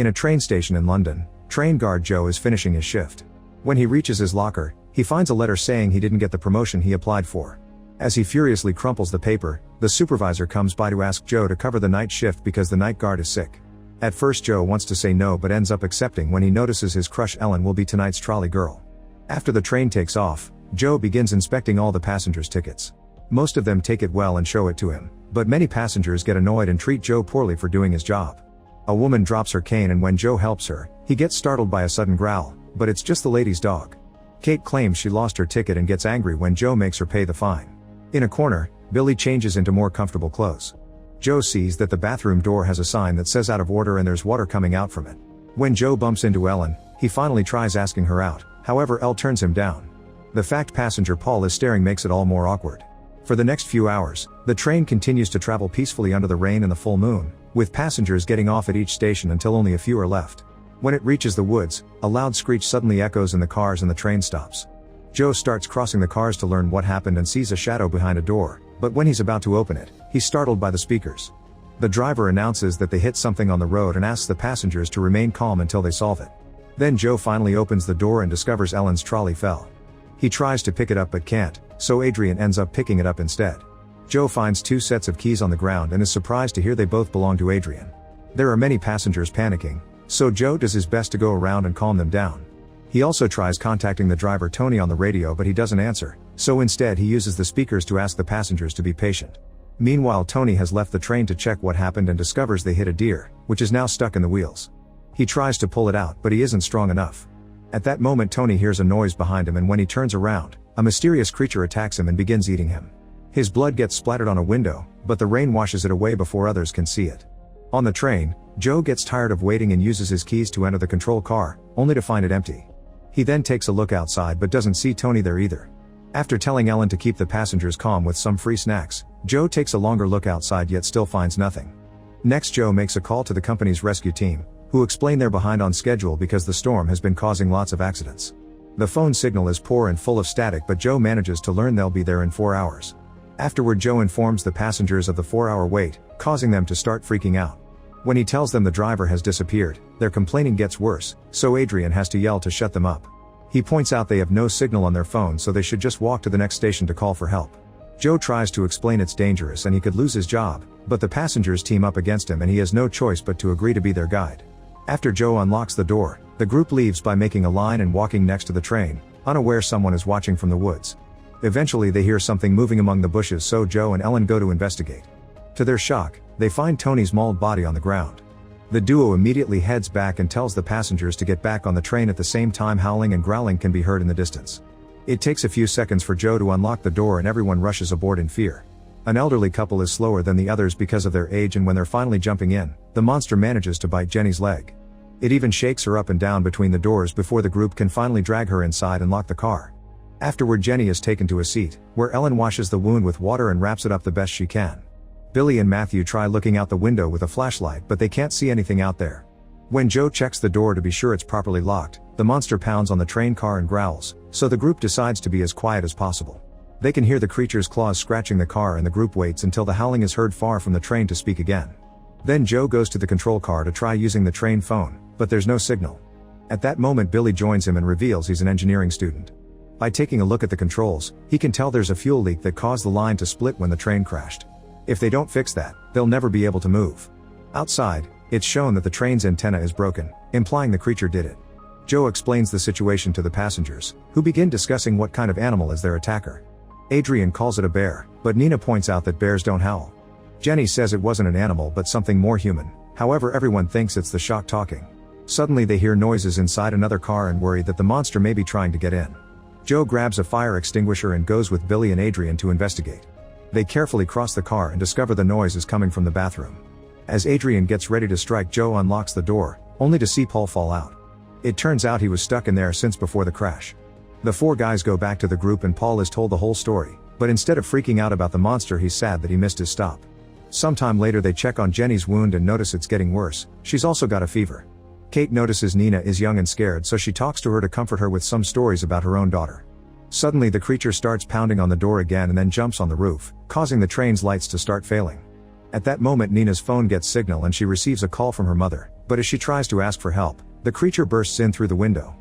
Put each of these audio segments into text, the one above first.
In a train station in London, train guard Joe is finishing his shift. When he reaches his locker, he finds a letter saying he didn't get the promotion he applied for. As he furiously crumples the paper, the supervisor comes by to ask Joe to cover the night shift because the night guard is sick. At first Joe wants to say no but ends up accepting when he notices his crush Ellen will be tonight's trolley girl. After the train takes off, Joe begins inspecting all the passengers' tickets. Most of them take it well and show it to him, but many passengers get annoyed and treat Joe poorly for doing his job. A woman drops her cane and when Joe helps her, he gets startled by a sudden growl, but it's just the lady's dog. Kate claims she lost her ticket and gets angry when Joe makes her pay the fine. In a corner, Billy changes into more comfortable clothes. Joe sees that the bathroom door has a sign that says out of order and there's water coming out from it. When Joe bumps into Ellen, he finally tries asking her out, however Elle turns him down. The fact passenger Paul is staring makes it all more awkward. For the next few hours, the train continues to travel peacefully under the rain and the full moon, with passengers getting off at each station until only a few are left. When it reaches the woods, a loud screech suddenly echoes in the cars and the train stops. Joe starts crossing the cars to learn what happened and sees a shadow behind a door, but when he's about to open it, he's startled by the speakers. The driver announces that they hit something on the road and asks the passengers to remain calm until they solve it. Then Joe finally opens the door and discovers Ellen's trolley fell. He tries to pick it up but can't, so Adrian ends up picking it up instead. Joe finds 2 sets of keys on the ground and is surprised to hear they both belong to Adrian. There are many passengers panicking, so Joe does his best to go around and calm them down. He also tries contacting the driver Tony on the radio but he doesn't answer, so instead he uses the speakers to ask the passengers to be patient. Meanwhile Tony has left the train to check what happened and discovers they hit a deer, which is now stuck in the wheels. He tries to pull it out but he isn't strong enough. At that moment Tony hears a noise behind him and when he turns around, a mysterious creature attacks him and begins eating him. His blood gets splattered on a window, but the rain washes it away before others can see it. On the train, Joe gets tired of waiting and uses his keys to enter the control car, only to find it empty. He then takes a look outside but doesn't see Tony there either. After telling Ellen to keep the passengers calm with some free snacks, Joe takes a longer look outside yet still finds nothing. Next Joe makes a call to the company's rescue team, who explain they're behind on schedule because the storm has been causing lots of accidents. The phone signal is poor and full of static but Joe manages to learn they'll be there in 4 hours. Afterward Joe informs the passengers of the 4-hour wait, causing them to start freaking out. When he tells them the driver has disappeared, their complaining gets worse, so Adrian has to yell to shut them up. He points out they have no signal on their phone so they should just walk to the next station to call for help. Joe tries to explain it's dangerous and he could lose his job, but the passengers team up against him and he has no choice but to agree to be their guide. After Joe unlocks the door, the group leaves by making a line and walking next to the train, unaware someone is watching from the woods. Eventually they hear something moving among the bushes so Joe and Ellen go to investigate. To their shock, they find Tony's mauled body on the ground. The duo immediately heads back and tells the passengers to get back on the train at the same time howling and growling can be heard in the distance. It takes a few seconds for Joe to unlock the door and everyone rushes aboard in fear. An elderly couple is slower than the others because of their age and when they're finally jumping in, the monster manages to bite Jenny's leg. It even shakes her up and down between the doors before the group can finally drag her inside and lock the car. Afterward Jenny is taken to a seat, where Ellen washes the wound with water and wraps it up the best she can. Billy and Matthew try looking out the window with a flashlight but they can't see anything out there. When Joe checks the door to be sure it's properly locked, the monster pounds on the train car and growls, so the group decides to be as quiet as possible. They can hear the creature's claws scratching the car and the group waits until the howling is heard far from the train to speak again. Then Joe goes to the control car to try using the train phone, but there's no signal. At that moment Billy joins him and reveals he's an engineering student. By taking a look at the controls, he can tell there's a fuel leak that caused the line to split when the train crashed. If they don't fix that, they'll never be able to move. Outside, it's shown that the train's antenna is broken, implying the creature did it. Joe explains the situation to the passengers, who begin discussing what kind of animal is their attacker. Adrian calls it a bear, but Nina points out that bears don't howl. Jenny says it wasn't an animal but something more human, however everyone thinks it's the shock talking. Suddenly they hear noises inside another car and worry that the monster may be trying to get in. Joe grabs a fire extinguisher and goes with Billy and Adrian to investigate. They carefully cross the car and discover the noise is coming from the bathroom. As Adrian gets ready to strike, Joe unlocks the door, only to see Paul fall out. It turns out he was stuck in there since before the crash. The 4 guys go back to the group and Paul is told the whole story, but instead of freaking out about the monster he's sad that he missed his stop. Sometime later they check on Jenny's wound and notice it's getting worse, she's also got a fever. Kate notices Nina is young and scared so she talks to her to comfort her with some stories about her own daughter. Suddenly the creature starts pounding on the door again and then jumps on the roof, causing the train's lights to start failing. At that moment Nina's phone gets signal and she receives a call from her mother, but as she tries to ask for help, the creature bursts in through the window.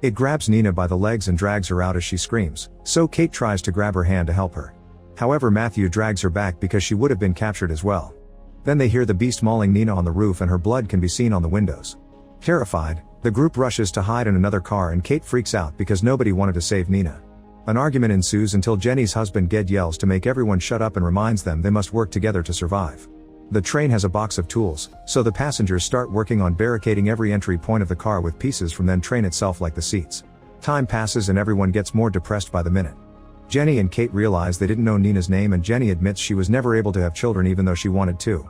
It grabs Nina by the legs and drags her out as she screams, so Kate tries to grab her hand to help her. However, Matthew drags her back because she would have been captured as well. Then they hear the beast mauling Nina on the roof and her blood can be seen on the windows. Terrified, the group rushes to hide in another car and Kate freaks out because nobody wanted to save Nina. An argument ensues until Jenny's husband Ged yells to make everyone shut up and reminds them they must work together to survive. The train has a box of tools, so the passengers start working on barricading every entry point of the car with pieces from the train itself like the seats. Time passes and everyone gets more depressed by the minute. Jenny and Kate realize they didn't know Nina's name and Jenny admits she was never able to have children even though she wanted to.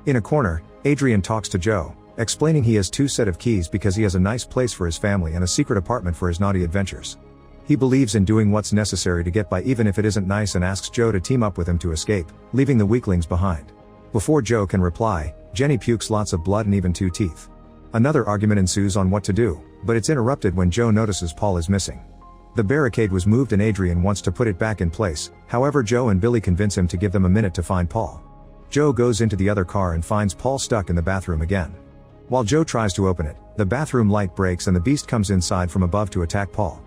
In a corner, Adrian talks to Joe, explaining he has 2 sets of keys because he has a nice place for his family and a secret apartment for his naughty adventures. He believes in doing what's necessary to get by even if it isn't nice and asks Joe to team up with him to escape, leaving the weaklings behind. Before Joe can reply, Jenny pukes lots of blood and even 2 teeth. Another argument ensues on what to do, but it's interrupted when Joe notices Paul is missing. The barricade was moved and Adrian wants to put it back in place, however Joe and Billy convince him to give them a minute to find Paul. Joe goes into the other car and finds Paul stuck in the bathroom again. While Joe tries to open it, the bathroom light breaks and the beast comes inside from above to attack Paul.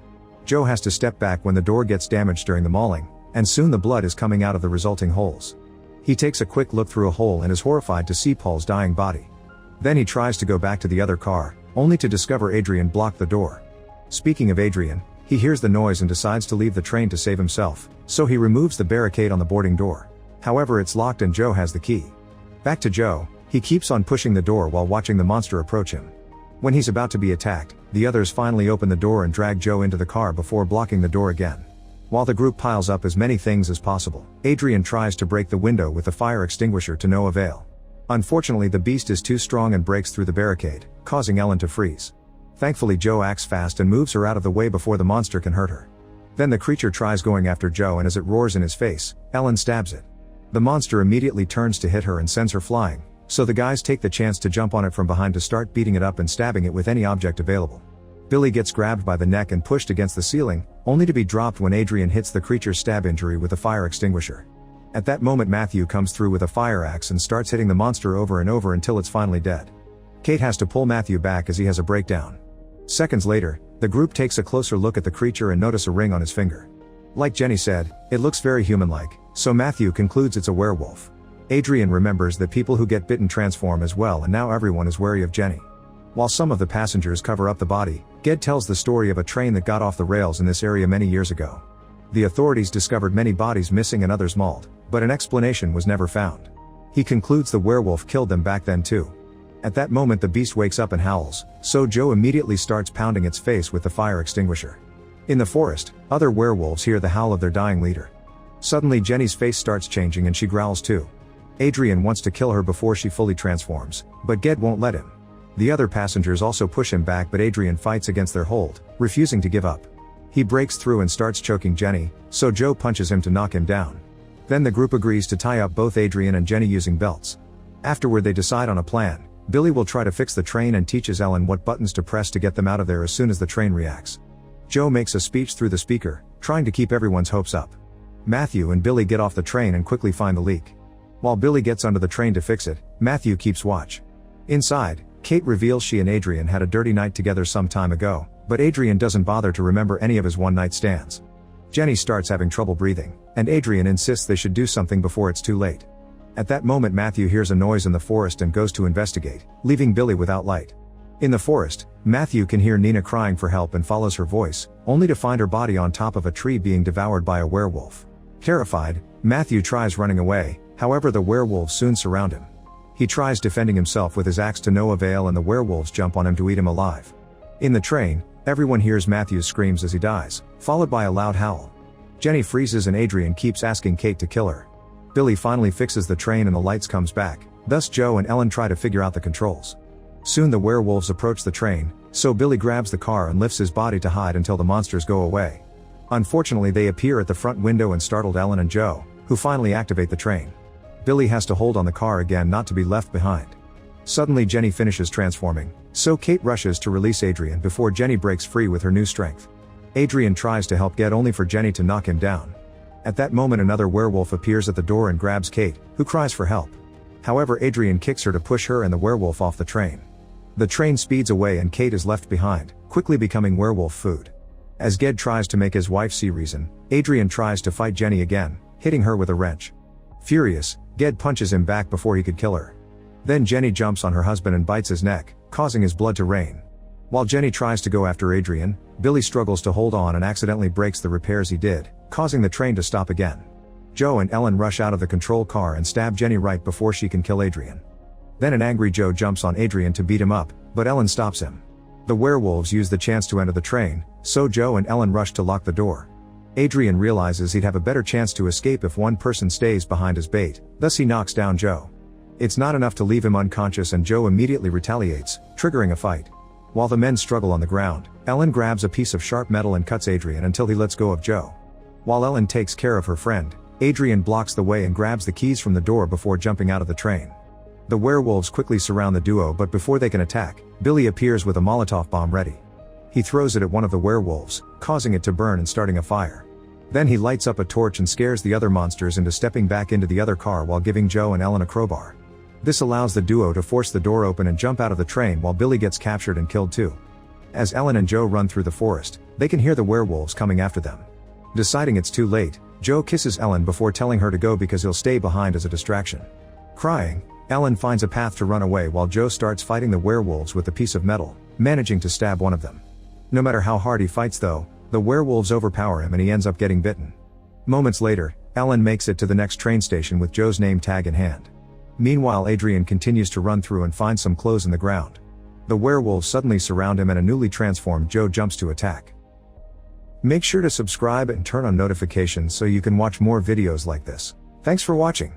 Joe has to step back when the door gets damaged during the mauling, and soon the blood is coming out of the resulting holes. He takes a quick look through a hole and is horrified to see Paul's dying body. Then he tries to go back to the other car, only to discover Adrian blocked the door. Speaking of Adrian, he hears the noise and decides to leave the train to save himself, so he removes the barricade on the boarding door. However, it's locked and Joe has the key. Back to Joe, he keeps on pushing the door while watching the monster approach him. When he's about to be attacked, the others finally open the door and drag Joe into the car before blocking the door again. While the group piles up as many things as possible, Adrian tries to break the window with the fire extinguisher to no avail. Unfortunately, the beast is too strong and breaks through the barricade, causing Ellen to freeze. Thankfully, Joe acts fast and moves her out of the way before the monster can hurt her. Then the creature tries going after Joe and as it roars in his face, Ellen stabs it. The monster immediately turns to hit her and sends her flying, so the guys take the chance to jump on it from behind to start beating it up and stabbing it with any object available. Billy gets grabbed by the neck and pushed against the ceiling, only to be dropped when Adrian hits the creature's stab injury with a fire extinguisher. At that moment Matthew comes through with a fire axe and starts hitting the monster over and over until it's finally dead. Kate has to pull Matthew back as he has a breakdown. Seconds later, the group takes a closer look at the creature and notice a ring on his finger. Like Jenny said, it looks very human-like, so Matthew concludes it's a werewolf. Adrian remembers that people who get bitten transform as well and now everyone is wary of Jenny. While some of the passengers cover up the body, Ged tells the story of a train that got off the rails in this area many years ago. The authorities discovered many bodies missing and others mauled, but an explanation was never found. He concludes the werewolf killed them back then too. At that moment the beast wakes up and howls, so Joe immediately starts pounding its face with the fire extinguisher. In the forest, other werewolves hear the howl of their dying leader. Suddenly Jenny's face starts changing and she growls too. Adrian wants to kill her before she fully transforms, but Ged won't let him. The other passengers also push him back but Adrian fights against their hold, refusing to give up. He breaks through and starts choking Jenny, so Joe punches him to knock him down. Then the group agrees to tie up both Adrian and Jenny using belts. Afterward they decide on a plan. Billy will try to fix the train and teaches Ellen what buttons to press to get them out of there as soon as the train reacts. Joe makes a speech through the speaker, trying to keep everyone's hopes up. Matthew and Billy get off the train and quickly find the leak. While Billy gets onto the train to fix it, Matthew keeps watch. Inside, Kate reveals she and Adrian had a dirty night together some time ago, but Adrian doesn't bother to remember any of his one-night stands. Jenny starts having trouble breathing, and Adrian insists they should do something before it's too late. At that moment Matthew hears a noise in the forest and goes to investigate, leaving Billy without light. In the forest, Matthew can hear Nina crying for help and follows her voice, only to find her body on top of a tree being devoured by a werewolf. Terrified, Matthew tries running away, however the werewolves soon surround him. He tries defending himself with his axe to no avail and the werewolves jump on him to eat him alive. In the train, everyone hears Matthew's screams as he dies, followed by a loud howl. Jenny freezes and Adrian keeps asking Kate to kill her. Billy finally fixes the train and the lights comes back, thus Joe and Ellen try to figure out the controls. Soon the werewolves approach the train, so Billy grabs the car and lifts his body to hide until the monsters go away. Unfortunately they appear at the front window and startled Ellen and Joe, who finally activate the train. Billy has to hold on the car again not to be left behind. Suddenly Jenny finishes transforming, so Kate rushes to release Adrian before Jenny breaks free with her new strength. Adrian tries to help Ged only for Jenny to knock him down. At that moment another werewolf appears at the door and grabs Kate, who cries for help. However, Adrian kicks her to push her and the werewolf off the train. The train speeds away and Kate is left behind, quickly becoming werewolf food. As Ged tries to make his wife see reason, Adrian tries to fight Jenny again, hitting her with a wrench. Furious, Ged punches him back before he could kill her. Then Jenny jumps on her husband and bites his neck, causing his blood to rain. While Jenny tries to go after Adrian, Billy struggles to hold on and accidentally breaks the repairs he did, causing the train to stop again. Joe and Ellen rush out of the control car and stab Jenny right before she can kill Adrian. Then an angry Joe jumps on Adrian to beat him up, but Ellen stops him. The werewolves use the chance to enter the train, so Joe and Ellen rush to lock the door. Adrian realizes he'd have a better chance to escape if one person stays behind his bait, thus he knocks down Joe. It's not enough to leave him unconscious and Joe immediately retaliates, triggering a fight. While the men struggle on the ground, Ellen grabs a piece of sharp metal and cuts Adrian until he lets go of Joe. While Ellen takes care of her friend, Adrian blocks the way and grabs the keys from the door before jumping out of the train. The werewolves quickly surround the duo, but before they can attack, Billy appears with a Molotov bomb ready. He throws it at one of the werewolves, causing it to burn and starting a fire. Then he lights up a torch and scares the other monsters into stepping back into the other car while giving Joe and Ellen a crowbar. This allows the duo to force the door open and jump out of the train while Billy gets captured and killed too. As Ellen and Joe run through the forest, they can hear the werewolves coming after them. Deciding it's too late, Joe kisses Ellen before telling her to go because he'll stay behind as a distraction. Crying, Ellen finds a path to run away while Joe starts fighting the werewolves with a piece of metal, managing to stab one of them. No matter how hard he fights though, the werewolves overpower him and he ends up getting bitten. Moments later, Ellen makes it to the next train station with Joe's name tag in hand. Meanwhile, Adrian continues to run through and find some clothes in the ground. The werewolves suddenly surround him and a newly transformed Joe jumps to attack. Make sure to subscribe and turn on notifications so you can watch more videos like this. Thanks for watching.